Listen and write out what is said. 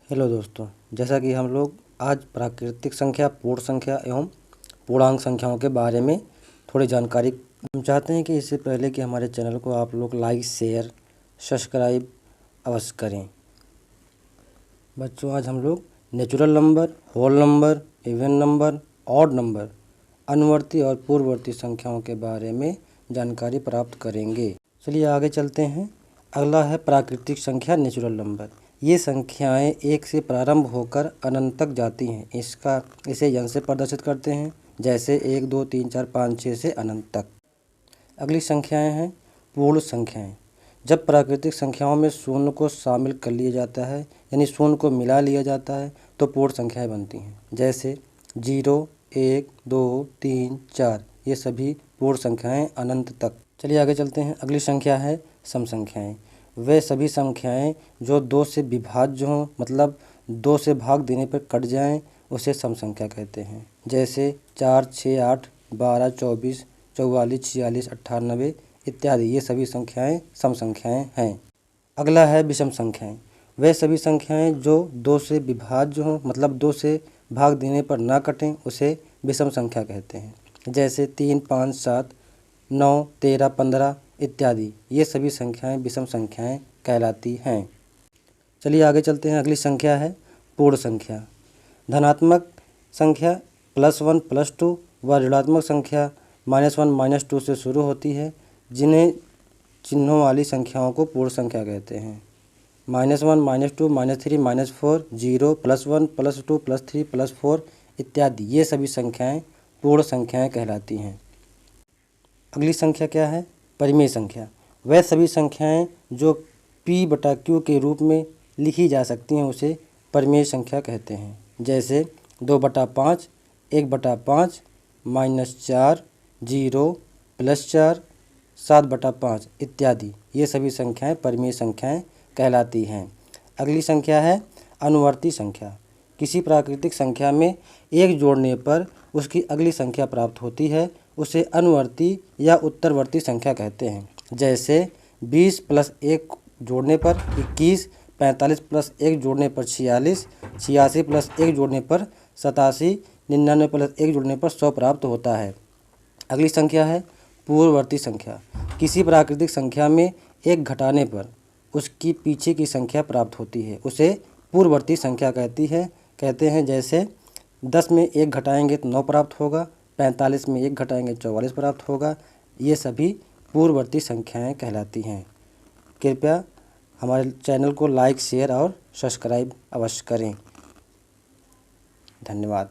Hello दोस्तों, जैसा कि हम लोग आज प्राकृतिक संख्या, पूर्ण संख्या एवं पूर्णांक संख्याओं के बारे में थोड़ी जानकारी हम चाहते हैं कि इससे पहले कि हमारे चैनल को आप लोग लाइक, शेयर, सब्सक्राइब अवश्य करें। बच्चों, आज हम लोग natural number, whole number, even number, odd number, अनुवर्ती और पूर्ववर्ती संख्याओं के बारे में जानकारी प्राप्त करेंगे। चलिए आगे चलते हैं। अगला है प्राकृतिक संख्या, नेचुरल नंबर। ये संख्याएं एक से प्रारंभ होकर अनंत तक जाती हैं। इसे यन से प्रदर्शित करते हैं, जैसे 1, 2, 3, 4, 5, 6 से अनंत तक। अगली संख्याएं हैं पूर्ण संख्याएं। जब प्राकृतिक संख्याओं में शून्य को शामिल कर लिया जाता है, यानी शून्य को मिला लिया जाता है, तो पूर्ण संख्याएं बनती हैं। जैसे 0, 1, 2, 3, 4, ये सभी पूर्ण संख्याएं अनंत तक। चलिए आगे चलते हैं। अगली संख्या है सम संख्याएं। वे सभी संख्याएं जो 2 से विभाज्य हों, मतलब 2 से भाग देने पर कट जाएं, उसे सम संख्या कहते हैं। जैसे 4, 6, 8, 12, 24, 44, 46, 98 इत्यादि, ये सभी संख्याएं सम संख्याएं हैं। अगला है विषम संख्याएं। वे सभी संख्याएं जो 2 से विभाज्य हों, मतलब 2 से भाग देने पर ना कटें, उसे विषम संख्या कहते हैं। जैसे 3, 5, 7, 9, 13, 15 इत्यादि, ये सभी संख्याएं विषम संख्याएं कहलाती हैं। चलिए आगे चलते हैं। अगली संख्या है पूर्ण संख्या। धनात्मक संख्या +1, +2 व ऋणात्मक संख्या -1, -2 से शुरू होती है, जिन्हें चिन्हों वाली संख्याओं को पूर्ण संख्या कहते हैं। -1, -2, -3, -4, 0, +1, +2, +3, +4 इत्यादि, ये सभी संख्याएं पूर्ण संख्याएं कहलाती हैं। अगली संख्या क्या है? परिमेय संख्या। वह सभी संख्याएं जो P/Q के रूप में लिखी जा सकती हैं, उसे परिमेय संख्या कहते हैं। जैसे 2/5, 1/5, -4, 0, +4, 7/5 इत्यादि, ये सभी संख्याएं परिमेय संख्याएं कहलाती हैं। अगली संख्या है अनुवर्ती संख्या। किसी प्राकृतिक संख्या में 1 जोड़ने पर उसकी अगली संख्या प्राप्त होती है, उसे अनुवर्ती या उत्तरवर्ती संख्या कहते हैं। जैसे 20 + 1 जोड़ने पर 21, 45 + 1 जोड़ने पर 46, 86 + 1 जोड़ने पर 87, 99 + 1 जोड़ने पर 100 प्राप्त होता है। अगली संख्या है पूर्ववर्ती संख्या। किसी प्राकृतिक संख्या में 1 घटाने पर उसकी पीछे की संख्या प्राप्त होती है, उसे पूर्ववर्ती संख्या कहते हैं। जैसे 10 में 1 घटाएंगे तो 9 प्राप्त होगा, 45 में 1 घटाएंगे 44 प्राप्त होगा। ये सभी पूर्ववर्ती संख्याएं कहलाती हैं। कृपया हमारे चैनल को लाइक, शेयर और सब्सक्राइब अवश्य करें। धन्यवाद।